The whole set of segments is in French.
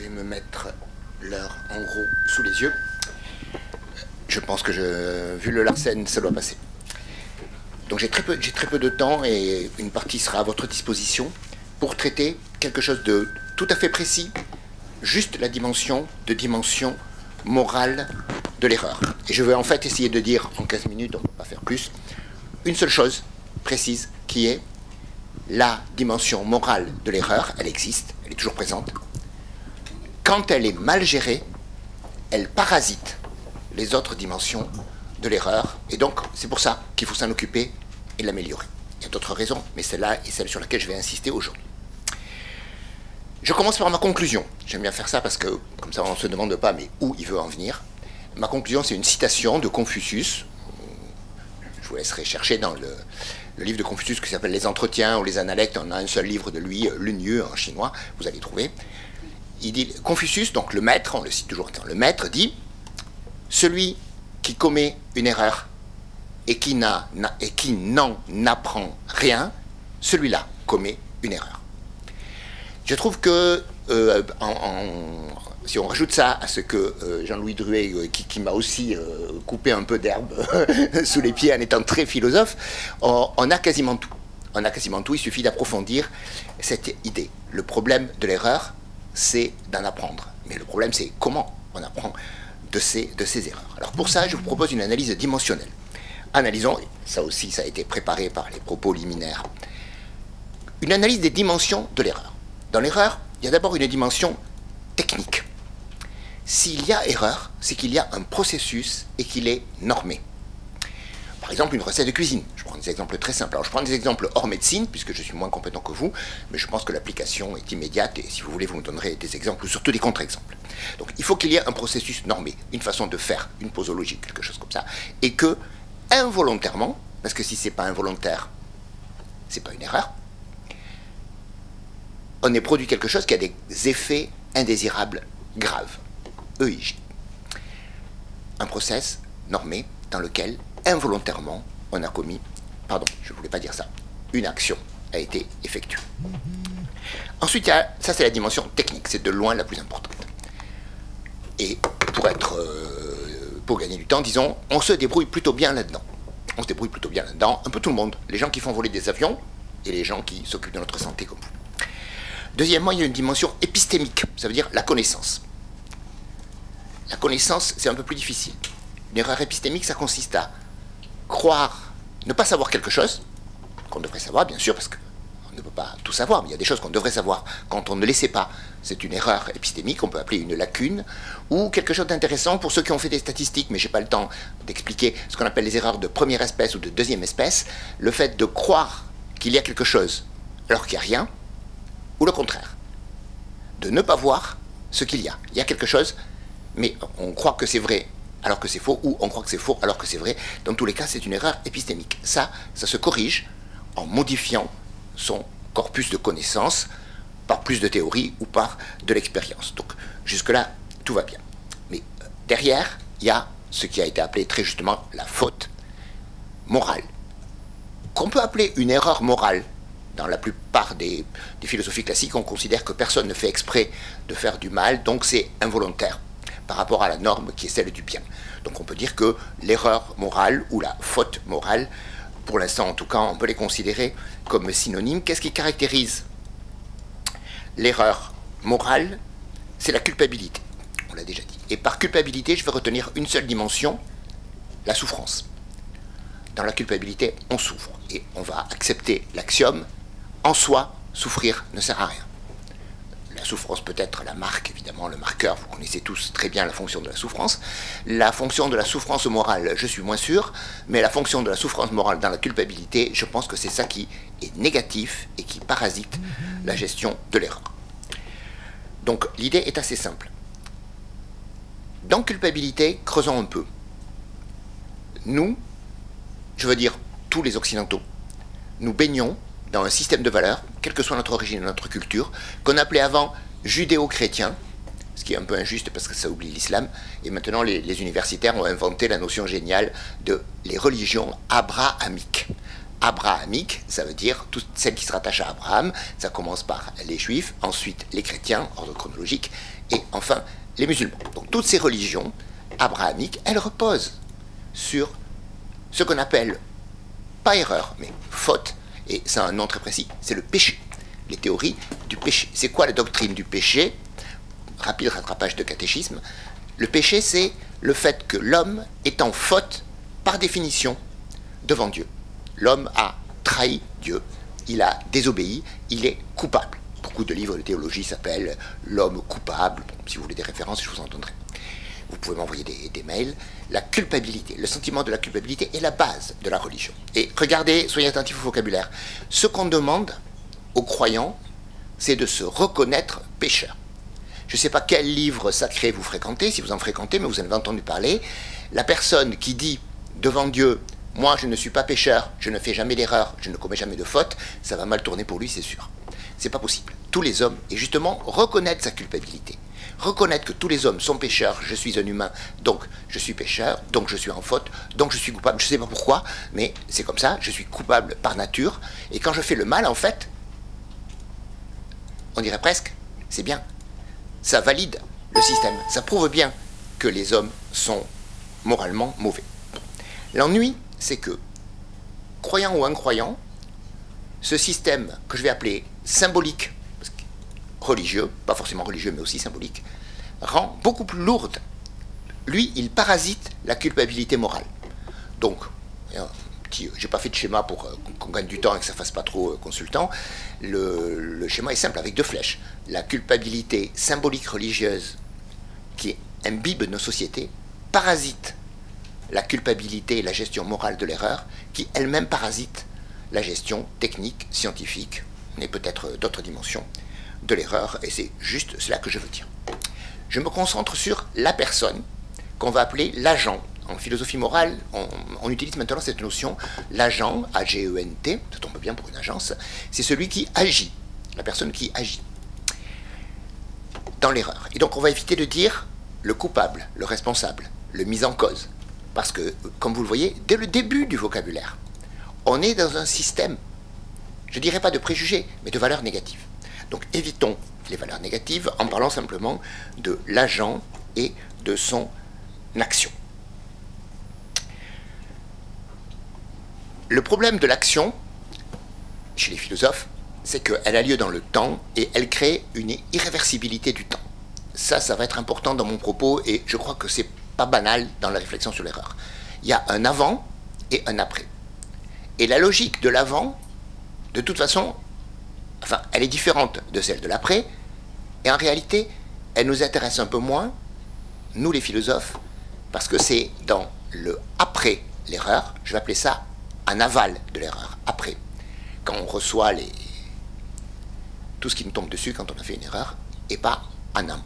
vais me mettre l'heure en gros sous les yeux. Je pense que vu le Larsen, ça doit passer. Donc j'ai très peu de temps et une partie sera à votre disposition pour traiter quelque chose de tout à fait précis, juste la dimension morale de l'erreur. Et je vais en fait essayer de dire en 15 minutes, on ne peut pas faire plus, une seule chose précise qui est la dimension morale de l'erreur. Elle existe, elle est toujours présente. Quand elle est mal gérée, elle parasite les autres dimensions de l'erreur, et donc c'est pour ça qu'il faut s'en occuper et l'améliorer. Il y a d'autres raisons, mais celle-là est celle sur laquelle je vais insister aujourd'hui. Je commence par ma conclusion. J'aime bien faire ça parce que, comme ça, on ne se demande pas, mais où il veut en venir. Ma conclusion, c'est une citation de Confucius. Je vous laisserai chercher dans le livre de Confucius qui s'appelle Les Entretiens ou Les Analectes. On a un seul livre de lui, Lunyu en chinois, vous allez trouver. Il dit, Confucius, donc le maître, on le cite toujours, le maître dit « Celui qui commet une erreur et qui n'en apprend rien, celui-là commet une erreur. » Je trouve que, si on rajoute ça à ce que Jean-Louis Druet, qui m'a aussi coupé un peu d'herbe sous les pieds en étant très philosophe, on a quasiment tout. On a quasiment tout, il suffit d'approfondir cette idée. Le problème de l'erreur, c'est d'en apprendre. Mais le problème, c'est comment on apprend de ces erreurs. Alors pour ça, je vous propose une analyse dimensionnelle. Analysons, ça aussi, ça a été préparé par les propos liminaires, une analyse des dimensions de l'erreur. Dans l'erreur, il y a d'abord une dimension technique. S'il y a erreur, c'est qu'il y a un processus et qu'il est normé. Par exemple, une recette de cuisine. Je prends des exemples très simples. Alors, je prends des exemples hors médecine, puisque je suis moins compétent que vous, mais je pense que l'application est immédiate, et si vous voulez, vous me donnerez des exemples, ou surtout des contre-exemples. Donc, il faut qu'il y ait un processus normé, une façon de faire, une posologie, quelque chose comme ça, et que, involontairement, parce que si c'est pas involontaire, c'est pas une erreur, on ait produit quelque chose qui a des effets indésirables graves. EIG. Un process normé dans lequel, involontairement, on a commis, pardon, je ne voulais pas dire ça, une action a été effectuée. Ensuite, ça c'est la dimension technique, c'est de loin la plus importante. Et pour gagner du temps, disons, on se débrouille plutôt bien là-dedans. On se débrouille plutôt bien là-dedans, un peu tout le monde, les gens qui font voler des avions et les gens qui s'occupent de notre santé comme vous. Deuxièmement, il y a une dimension épistémique, ça veut dire la connaissance. La connaissance, c'est un peu plus difficile. Une erreur épistémique, ça consiste à croire, ne pas savoir quelque chose, qu'on devrait savoir, bien sûr, parce qu'on ne peut pas tout savoir, mais il y a des choses qu'on devrait savoir quand on ne les sait pas. C'est une erreur épistémique, on peut appeler une lacune, ou quelque chose d'intéressant pour ceux qui ont fait des statistiques, mais je n'ai pas le temps d'expliquer ce qu'on appelle les erreurs de première espèce ou de deuxième espèce, le fait de croire qu'il y a quelque chose alors qu'il n'y a rien, ou le contraire, de ne pas voir ce qu'il y a. Il y a quelque chose, mais on croit que c'est vrai alors que c'est faux, ou on croit que c'est faux alors que c'est vrai. Dans tous les cas, c'est une erreur épistémique. Ça se corrige en modifiant son corpus de connaissances par plus de théorie ou par de l'expérience. Donc, jusque-là, tout va bien. Mais derrière, il y a ce qui a été appelé très justement la faute morale, qu'on peut appeler une erreur morale. Dans la plupart des philosophies classiques, on considère que personne ne fait exprès de faire du mal, donc c'est involontaire par rapport à la norme qui est celle du bien. Donc on peut dire que l'erreur morale ou la faute morale, pour l'instant en tout cas, on peut les considérer comme synonymes. Qu'est-ce qui caractérise l'erreur morale? C'est la culpabilité, on l'a déjà dit. Et par culpabilité, je vais retenir une seule dimension, la souffrance. Dans la culpabilité, on souffre, et on va accepter l'axiome, en soi, souffrir ne sert à rien. La souffrance peut être la marque, évidemment, le marqueur, vous connaissez tous très bien la fonction de la souffrance. La fonction de la souffrance morale, je suis moins sûr, mais la fonction de la souffrance morale dans la culpabilité, je pense que c'est ça qui est négatif et qui parasite la gestion de l'erreur. Donc l'idée est assez simple. Dans culpabilité, creusons un peu. Nous, je veux dire tous les Occidentaux, nous baignons dans un système de valeurs, quelle que soit notre origine et notre culture, qu'on appelait avant judéo-chrétien, ce qui est un peu injuste parce que ça oublie l'islam, et maintenant les universitaires ont inventé la notion géniale de les religions abrahamiques. abrahamique, ça veut dire toutes celles qui se rattachent à Abraham. Ça commence par les juifs, ensuite les chrétiens, ordre chronologique, et enfin les musulmans. Donc toutes ces religions abrahamiques, elles reposent sur ce qu'on appelle, pas erreur, mais faute, et c'est un nom très précis, c'est le péché. Les théories du péché. C'est quoi la doctrine du péché? Rapide rattrapage de catéchisme. Le péché, c'est le fait que l'homme est en faute, par définition, devant Dieu. L'homme a trahi Dieu, il a désobéi, il est coupable. Beaucoup de livres de théologie s'appellent « L'homme coupable ». Bon, si vous voulez des références, je vous en donnerai. Vous pouvez m'envoyer des mails. La culpabilité, le sentiment de la culpabilité est la base de la religion. Et regardez, soyez attentifs au vocabulaire. Ce qu'on demande aux croyants, c'est de se reconnaître pécheur. Je ne sais pas quel livre sacré vous fréquentez, si vous en fréquentez, mais vous en avez entendu parler. La personne qui dit devant Dieu, moi je ne suis pas pécheur, je ne fais jamais d'erreur, je ne commets jamais de faute, ça va mal tourner pour lui, c'est sûr. C'est pas possible. Tous les hommes, et justement, reconnaître sa culpabilité. Reconnaître que tous les hommes sont pécheurs, je suis un humain, donc je suis pécheur, donc je suis en faute, donc je suis coupable, je ne sais pas pourquoi, mais c'est comme ça, je suis coupable par nature, et quand je fais le mal, en fait, on dirait presque, c'est bien. Ça valide le système, ça prouve bien que les hommes sont moralement mauvais. L'ennui, c'est que, croyant ou incroyant, ce système que je vais appeler symbolique, religieux, pas forcément religieux mais aussi symbolique, rend beaucoup plus lourde. Lui, il parasite la culpabilité morale. Donc, j'ai pas fait de schéma pour qu'on gagne du temps et que ça fasse pas trop consultant. Le schéma est simple, avec deux flèches. La culpabilité symbolique religieuse qui imbibe nos sociétés parasite la culpabilité et la gestion morale de l'erreur qui elle-même parasite la gestion technique, scientifique, et peut-être d'autres dimensions de l'erreur, et c'est juste cela que je veux dire. Je me concentre sur la personne qu'on va appeler l'agent. En philosophie morale, on utilise maintenant cette notion, l'agent, A-G-E-N-T, ça tombe bien pour une agence, c'est celui qui agit, la personne qui agit dans l'erreur. Et donc on va éviter de dire le coupable, le responsable, le mis en cause, parce que, comme vous le voyez, dès le début du vocabulaire, on est dans un système, je ne dirais pas de préjugés, mais de valeurs négatives. Donc évitons les valeurs négatives en parlant simplement de l'agent et de son action. Le problème de l'action, chez les philosophes, c'est qu'elle a lieu dans le temps et elle crée une irréversibilité du temps. Ça va être important dans mon propos et je crois que c'est pas banal dans la réflexion sur l'erreur. Il y a un avant et un après. Et la logique de l'avant, de toute façon, enfin, elle est différente de celle de l'après, et en réalité, elle nous intéresse un peu moins, nous les philosophes, parce que c'est dans le après l'erreur, je vais appeler ça un aval de l'erreur, après. Quand on reçoit tout ce qui nous tombe dessus quand on a fait une erreur, et pas en amont.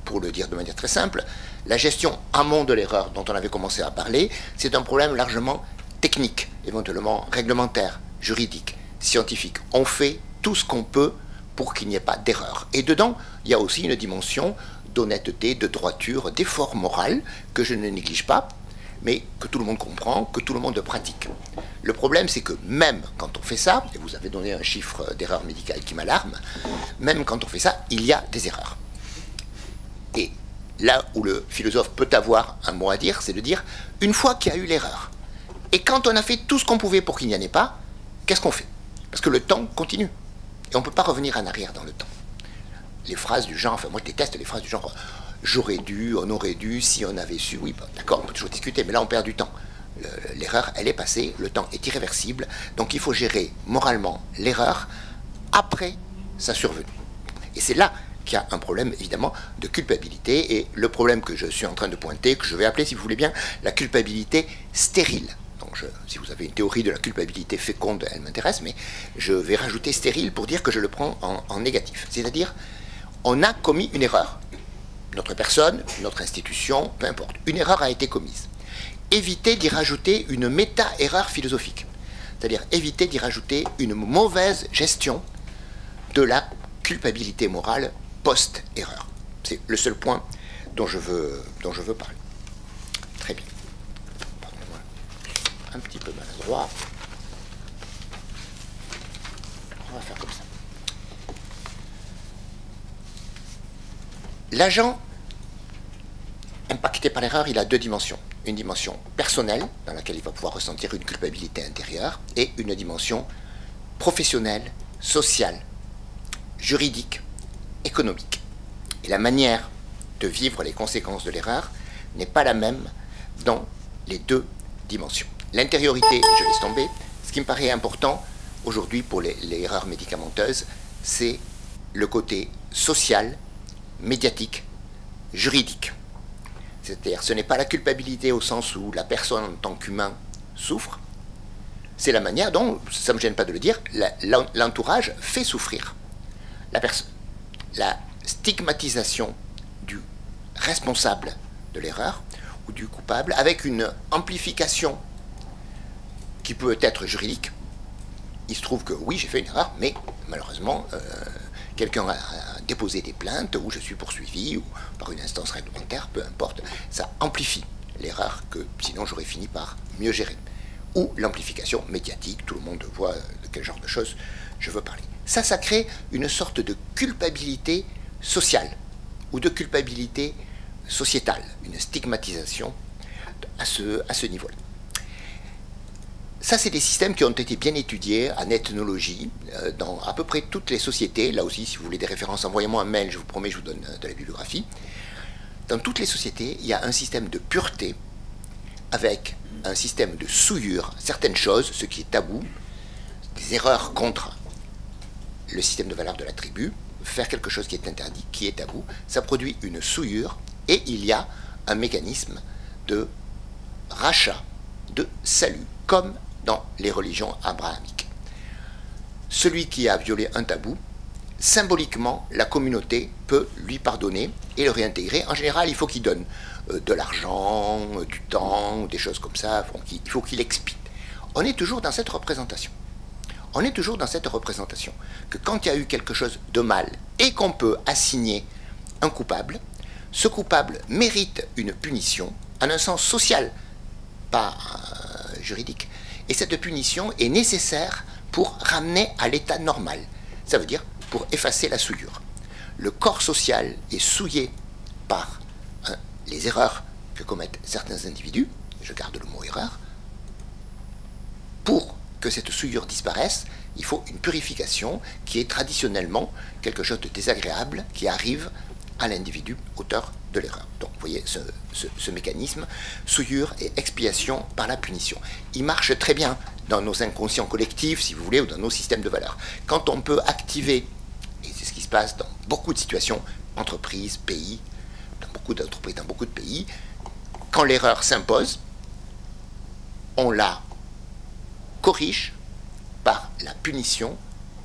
Pour le dire de manière très simple, la gestion amont de l'erreur dont on avait commencé à parler, c'est un problème largement technique, éventuellement réglementaire, juridique, scientifique. On fait tout ce qu'on peut pour qu'il n'y ait pas d'erreur. Et dedans, il y a aussi une dimension d'honnêteté, de droiture, d'effort moral que je ne néglige pas, mais que tout le monde comprend, que tout le monde pratique. Le problème, c'est que même quand on fait ça, et vous avez donné un chiffre d'erreur médicale qui m'alarme, même quand on fait ça, il y a des erreurs. Et là où le philosophe peut avoir un mot à dire, c'est de dire, une fois qu'il y a eu l'erreur, et quand on a fait tout ce qu'on pouvait pour qu'il n'y en ait pas, qu'est-ce qu'on fait? Parce que le temps continue. Et on ne peut pas revenir en arrière dans le temps. Les phrases du genre, enfin moi je déteste les phrases du genre j'aurais dû, on aurait dû, si on avait su, oui, bah, d'accord, on peut toujours discuter, mais là on perd du temps. L'erreur, elle est passée, le temps est irréversible, donc il faut gérer moralement l'erreur après sa survenue. Et c'est là qu'il y a un problème évidemment de culpabilité, et le problème que je suis en train de pointer, que je vais appeler, si vous voulez bien, la culpabilité stérile. Donc si vous avez une théorie de la culpabilité féconde, elle m'intéresse, mais je vais rajouter stérile pour dire que je le prends en négatif. C'est-à-dire, on a commis une erreur. Notre personne, notre institution, peu importe. Une erreur a été commise. Évitez d'y rajouter une méta-erreur philosophique. C'est-à-dire éviter d'y rajouter une mauvaise gestion de la culpabilité morale post-erreur. C'est le seul point dont je veux parler. Très bien. Pardonnez-moi, un petit peu maladroit. L'agent impacté par l'erreur, il a deux dimensions. Une dimension personnelle, dans laquelle il va pouvoir ressentir une culpabilité intérieure, et une dimension professionnelle, sociale, juridique, économique. Et la manière de vivre les conséquences de l'erreur n'est pas la même dans les deux dimensions. L'intériorité, je laisse tomber. Ce qui me paraît important aujourd'hui pour les erreurs médicamenteuses, c'est le côté social, médiatique, juridique. C'est-à-dire, ce n'est pas la culpabilité au sens où la personne en tant qu'humain souffre, c'est la manière dont, ça ne me gêne pas de le dire, l'entourage fait souffrir la personne. La stigmatisation du responsable de l'erreur ou du coupable avec une amplification qui peut être juridique. Il se trouve que oui, j'ai fait une erreur, mais malheureusement, quelqu'un a déposé des plaintes ou je suis poursuivi ou par une instance réglementaire, peu importe. Ça amplifie l'erreur que sinon j'aurais fini par mieux gérer. Ou l'amplification médiatique, tout le monde voit de quel genre de choses je veux parler. Ça crée une sorte de culpabilité sociale ou de culpabilité sociétale, une stigmatisation à ce niveau-là. Ça, c'est des systèmes qui ont été bien étudiés en ethnologie dans à peu près toutes les sociétés. Là aussi, si vous voulez des références, envoyez-moi un mail, je vous promets, je vous donne de la bibliographie. Dans toutes les sociétés, il y a un système de pureté avec un système de souillure, certaines choses, ce qui est tabou, des erreurs contre le système de valeurs de la tribu, faire quelque chose qui est interdit, qui est tabou, ça produit une souillure et il y a un mécanisme de rachat, de salut, comme dans les religions abrahamiques. Celui qui a violé un tabou, symboliquement, la communauté peut lui pardonner et le réintégrer. En général, il faut qu'il donne de l'argent, du temps, des choses comme ça, il faut qu'il expie. On est toujours dans cette représentation. On est toujours dans cette représentation que quand il y a eu quelque chose de mal et qu'on peut assigner un coupable, ce coupable mérite une punition en un sens social, pas juridique. Et cette punition est nécessaire pour ramener à l'état normal. Ça veut dire pour effacer la souillure. Le corps social est souillé par les erreurs que commettent certains individus, je garde le mot erreur. Pour que cette souillure disparaisse, il faut une purification qui est traditionnellement quelque chose de désagréable qui arrive à l'individu auteur de l'erreur. Donc vous voyez ce mécanisme, souillure et expiation par la punition. Il marche très bien dans nos inconscients collectifs, si vous voulez, ou dans nos systèmes de valeurs. Quand on peut activer, et c'est ce qui se passe dans beaucoup de situations, entreprises, pays, dans beaucoup d'entreprises, dans beaucoup de pays, quand l'erreur s'impose, on la corrige par la punition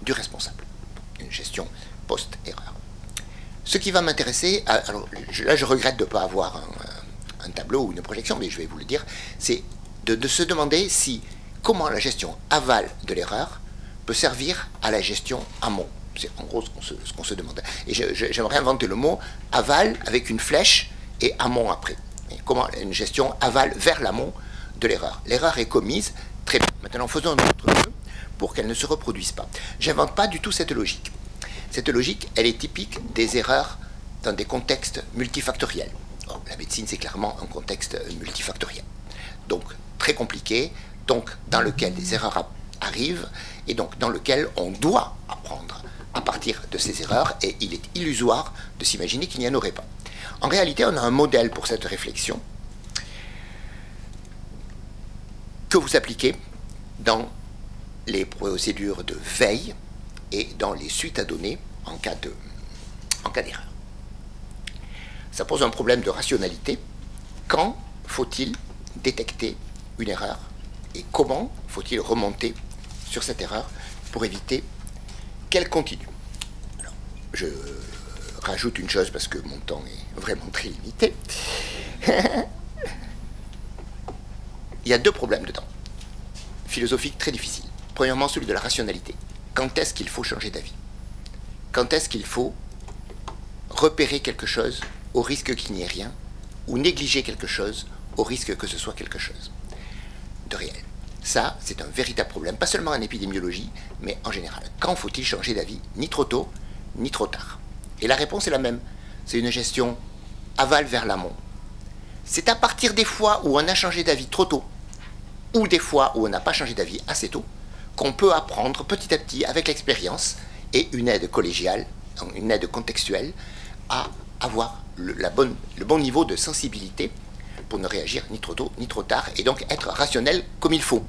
du responsable. Une gestion post-erreur. Ce qui va m'intéresser, alors là je regrette de ne pas avoir un tableau ou une projection, mais je vais vous le dire, c'est de se demander comment la gestion aval de l'erreur peut servir à la gestion amont. C'est en gros ce qu'on se demande. Et j'aimerais inventer le mot aval avec une flèche et amont après. Et comment une gestion aval vers l'amont de l'erreur. L'erreur est commise, très bien. Maintenant faisons notre mieux pour qu'elle ne se reproduise pas. J'invente pas du tout cette logique. Cette logique, elle est typique des erreurs dans des contextes multifactoriels. Or, la médecine, c'est clairement un contexte multifactoriel. Donc, très compliqué, donc dans lequel des erreurs arrivent, et donc dans lequel on doit apprendre à partir de ces erreurs, et il est illusoire de s'imaginer qu'il n'y en aurait pas. En réalité, on a un modèle pour cette réflexion que vous appliquez dans les procédures de veille et dans les suites à donner en cas d'erreur. Ça pose un problème de rationalité. Quand faut-il détecter une erreur et comment faut-il remonter sur cette erreur pour éviter qu'elle continue? Alors, je rajoute une chose parce que mon temps est vraiment très limité. Il y a deux problèmes dedans, philosophiques très difficiles. Premièrement, celui de la rationalité. Quand est-ce qu'il faut changer d'avis? Quand est-ce qu'il faut repérer quelque chose au risque qu'il n'y ait rien, ou négliger quelque chose au risque que ce soit quelque chose de réel? Ça, c'est un véritable problème, pas seulement en épidémiologie, mais en général. Quand faut-il changer d'avis? Ni trop tôt, ni trop tard. Et la réponse est la même. c'est une gestion aval vers l'amont. C'est à partir des fois où on a changé d'avis trop tôt, ou des fois où on n'a pas changé d'avis assez tôt, qu'on peut apprendre petit à petit, avec l'expérience et une aide collégiale, une aide contextuelle, à avoir le bon niveau de sensibilité pour ne réagir ni trop tôt ni trop tard, et donc être rationnel comme il faut.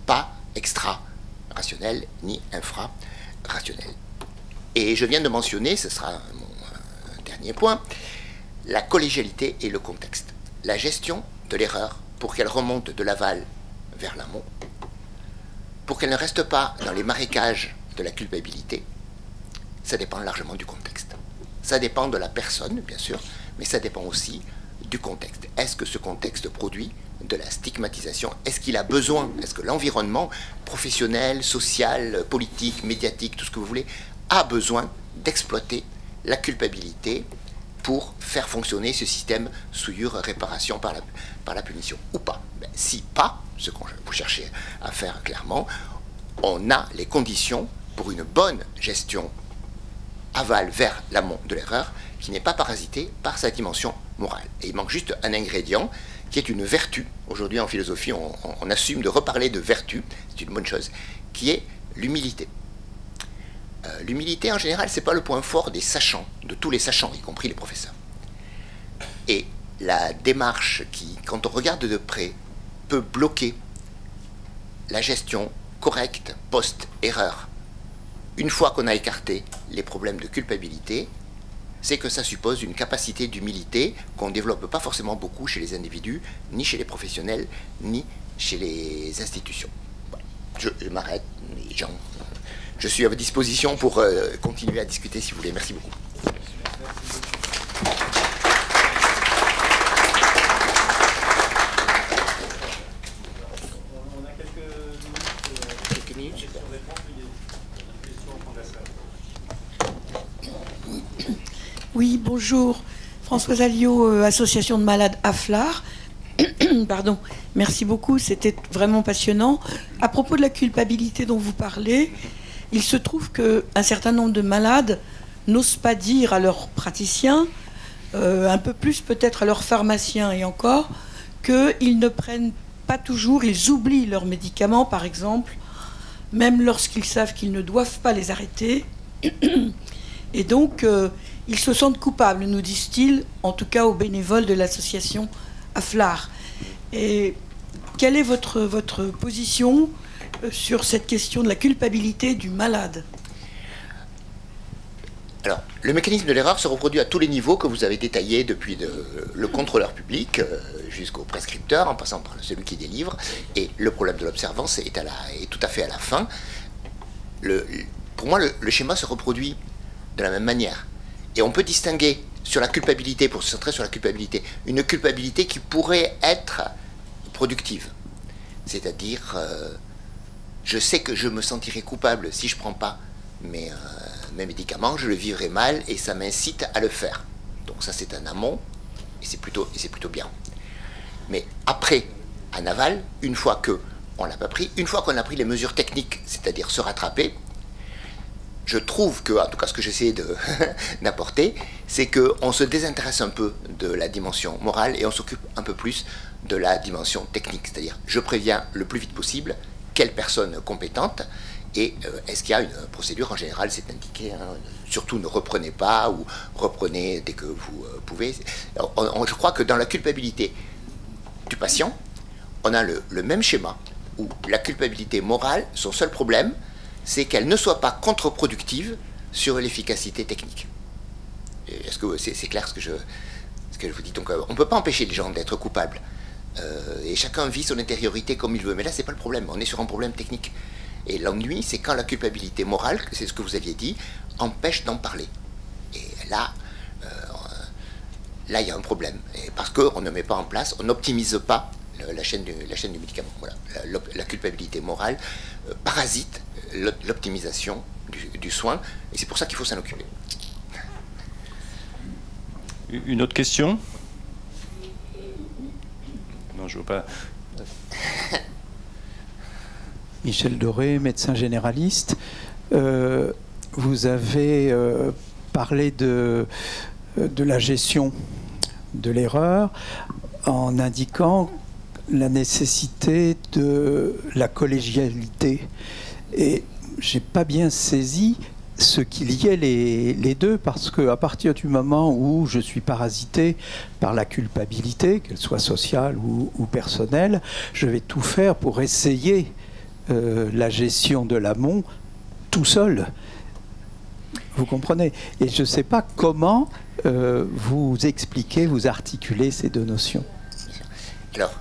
Pas extra-rationnel ni infra-rationnel. Et je viens de mentionner, ce sera mon dernier point, la collégialité et le contexte. La gestion de l'erreur pour qu'elle remonte de l'aval vers l'amont, pour qu'elle ne reste pas dans les marécages de la culpabilité, ça dépend largement du contexte. Ça dépend de la personne, bien sûr, mais ça dépend aussi du contexte. Est-ce que ce contexte produit de la stigmatisation? Est-ce qu'il a besoin, est-ce que l'environnement professionnel, social, politique, médiatique, tout ce que vous voulez, a besoin d'exploiter la culpabilité pour faire fonctionner ce système souillure-réparation par la punition, ou pas? Ben, si pas, ce que vous cherchez à faire clairement, on a les conditions pour une bonne gestion aval vers l'amont de l'erreur, qui n'est pas parasitée par sa dimension morale. Et il manque juste un ingrédient qui est une vertu. Aujourd'hui en philosophie, on assume de reparler de vertu, c'est une bonne chose, qui est l'humilité. L'humilité, en général, c'est pas le point fort des sachants, de tous les sachants, y compris les professeurs. Et la démarche qui, quand on regarde de près, peut bloquer la gestion correcte post-erreur, une fois qu'on a écarté les problèmes de culpabilité, c'est que ça suppose une capacité d'humilité qu'on ne développe pas forcément beaucoup chez les individus, ni chez les professionnels, ni chez les institutions. Voilà. Je m'arrête, les gens. Je suis à votre disposition pour continuer à discuter si vous voulez. Merci beaucoup. On a quelques minutes. Oui, bonjour. Françoise Alliot, Association de malades AFLAR. Pardon. Merci beaucoup, c'était vraiment passionnant. À propos de la culpabilité dont vous parlez, il se trouve qu'un certain nombre de malades n'osent pas dire à leurs praticiens, un peu plus peut-être à leurs pharmaciens et encore, qu'ils ne prennent pas toujours, ils oublient leurs médicaments par exemple, même lorsqu'ils savent qu'ils ne doivent pas les arrêter. Et donc, ils se sentent coupables, nous disent-ils, en tout cas aux bénévoles de l'association AFLAR. Et quelle est votre position sur cette question de la culpabilité du malade? Alors, le mécanisme de l'erreur se reproduit à tous les niveaux que vous avez détaillés, depuis le contrôleur public jusqu'au prescripteur, en passant par celui qui délivre, et le problème de l'observance est tout à fait à la fin. Pour moi, le schéma se reproduit de la même manière. Et on peut distinguer sur la culpabilité, pour se centrer sur la culpabilité, une culpabilité qui pourrait être productive. C'est-à-dire, je sais que je me sentirai coupable si je ne prends pas mes médicaments, je le vivrai mal et ça m'incite à le faire. Donc ça c'est un amont et c'est plutôt bien. Mais après, en aval, une fois qu'on l'a pas pris, une fois qu'on a pris les mesures techniques, c'est-à-dire se rattraper, je trouve que, en tout cas ce que j'essaie d'apporter, c'est qu'on se désintéresse un peu de la dimension morale et on s'occupe un peu plus de la dimension technique. C'est-à-dire, je préviens le plus vite possible quelle personne compétente et est-ce qu'il y a une procédure. En général, c'est indiqué, hein, surtout ne reprenez pas ou reprenez dès que vous pouvez. Alors, je crois que dans la culpabilité du patient, on a le même schéma où la culpabilité morale, son seul problème, c'est qu'elle ne soit pas contre-productive sur l'efficacité technique. Est-ce que c'est clair ce que je vous dis? Donc on ne peut pas empêcher les gens d'être coupables. Et chacun vit son intériorité comme il veut. Mais là, c'est pas le problème. On est sur un problème technique. Et l'ennui, c'est quand la culpabilité morale, c'est ce que vous aviez dit, empêche d'en parler. Et là, il y a un problème. Et parce qu'on ne met pas en place, on n'optimise pas la chaîne du médicament. Voilà. La culpabilité morale parasite l'optimisation du soin, et c'est pour ça qu'il faut s'en occuper. Une autre question? Non, je ne veux pas. Michel Doré, médecin généraliste. Vous avez parlé de la gestion de l'erreur en indiquant la nécessité de la collégialité. Et j'ai pas bien saisi ce qui liait les deux, parce qu'à partir du moment où je suis parasité par la culpabilité, qu'elle soit sociale ou personnelle, je vais tout faire pour essayer la gestion de l'amont tout seul. Vous comprenez? Et je ne sais pas comment vous expliquez, vous articulez ces deux notions. Alors,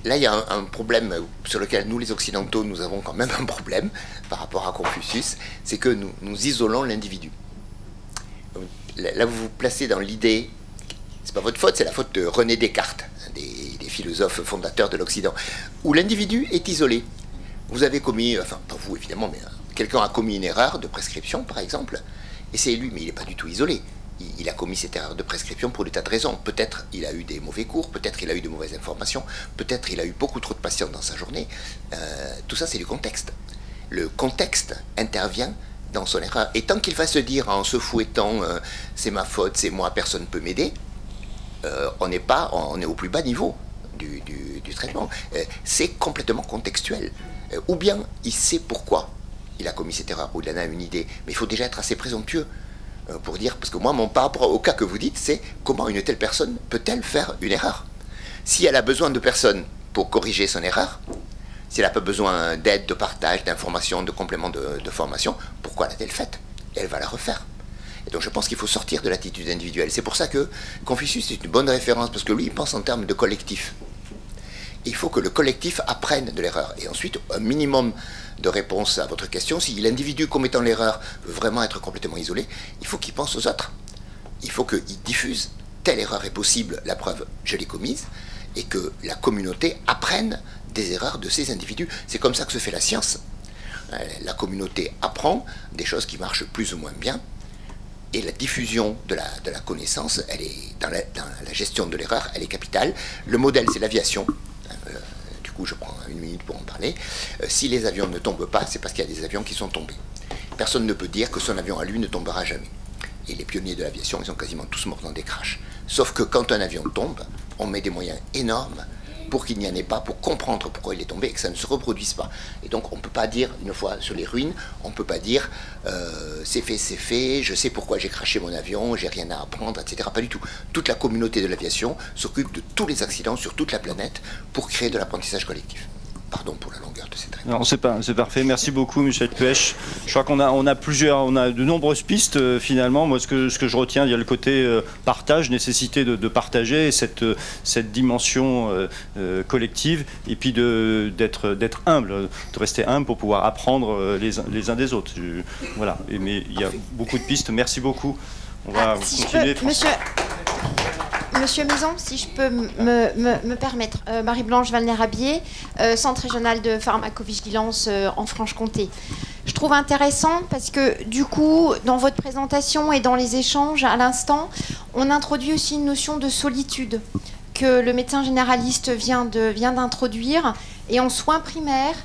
là, il y a un problème sur lequel nous, les Occidentaux, nous avons quand même un problème par rapport à Confucius, c'est que nous isolons l'individu. Là, vous vous placez dans l'idée, c'est pas votre faute, c'est la faute de René Descartes, un des philosophes fondateurs de l'Occident, où l'individu est isolé. Vous avez commis, enfin, pas vous évidemment, mais quelqu'un a commis une erreur de prescription, par exemple, et c'est lui, mais il n'est pas du tout isolé. Il a commis cette erreur de prescription pour des tas de raisons. Peut-être il a eu des mauvais cours, peut-être il a eu de mauvaises informations, peut-être il a eu beaucoup trop de patience dans sa journée. Tout ça, c'est du contexte. Le contexte intervient dans son erreur. Et tant qu'il va se dire en se fouettant c'est ma faute, c'est moi, personne ne peut m'aider, on est au plus bas niveau du traitement. C'est complètement contextuel. Ou bien il sait pourquoi il a commis cette erreur, ou il en a une idée, mais il faut déjà être assez présomptueux pour dire, parce que moi, par rapport au cas que vous dites, c'est comment une telle personne peut-elle faire une erreur? Si elle a besoin de personnes pour corriger son erreur, si elle n'a pas besoin d'aide, de partage, d'informations, de compléments de formation, pourquoi l'a-t-elle faite? Et elle va la refaire. Et donc je pense qu'il faut sortir de l'attitude individuelle. C'est pour ça que Confucius est une bonne référence, parce que lui, il pense en termes de collectif. Il faut que le collectif apprenne de l'erreur. Et ensuite, un minimum de réponse à votre question. Si l'individu commettant l'erreur veut vraiment être complètement isolé, il faut qu'il pense aux autres. Il faut qu'il diffuse telle erreur est possible, la preuve, je l'ai commise, et que la communauté apprenne des erreurs de ces individus. C'est comme ça que se fait la science. La communauté apprend des choses qui marchent plus ou moins bien, et la diffusion de la connaissance, elle est dans la gestion de l'erreur, elle est capitale. Le modèle, c'est l'aviation. Du coup, je prends une minute pour en parler. Si les avions ne tombent pas, c'est parce qu'il y a des avions qui sont tombés. Personne ne peut dire que son avion à lui ne tombera jamais. Et les pionniers de l'aviation, ils sont quasiment tous morts dans des crashs. Sauf que quand un avion tombe, on met des moyens énormes pour qu'il n'y en ait pas, pour comprendre pourquoi il est tombé et que ça ne se reproduise pas. Et donc on ne peut pas dire, une fois sur les ruines, on ne peut pas dire c'est fait, je sais pourquoi j'ai crashé mon avion, j'ai rien à apprendre, etc. Pas du tout. Toute la communauté de l'aviation s'occupe de tous les accidents sur toute la planète pour créer de l'apprentissage collectif. Pardon pour la longueur de cette réponse. C'est parfait. Merci beaucoup, Michel Puech. Je crois qu'on a de nombreuses pistes finalement. Moi, ce que je retiens, il y a le côté partage, nécessité de partager, et cette dimension collective, et puis d'être humble, de rester humble pour pouvoir apprendre les uns des autres. Voilà. Mais il y a beaucoup de pistes. Merci beaucoup. On va continuer. Monsieur Maison, si je peux me permettre, Marie-Blanche Valner-Abier, Centre régional de pharmacovigilance en Franche-Comté. Je trouve intéressant parce que du coup, dans votre présentation et dans les échanges à l'instant, on introduit aussi une notion de solitude que le médecin généraliste vient d'introduire. Et en soins primaires,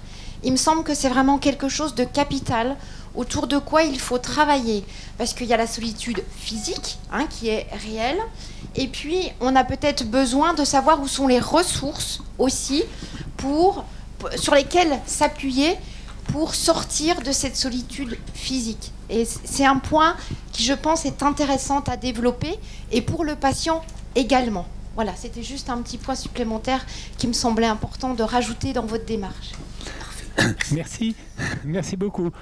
il me semble que c'est vraiment quelque chose de capital autour de quoi il faut travailler. Parce qu'il y a la solitude physique, qui est réelle. Et puis, on a peut-être besoin de savoir où sont les ressources aussi sur lesquelles s'appuyer pour sortir de cette solitude physique. Et c'est un point qui, je pense, est intéressant à développer, et pour le patient également. Voilà, c'était juste un petit point supplémentaire qui me semblait important de rajouter dans votre démarche. Merci beaucoup.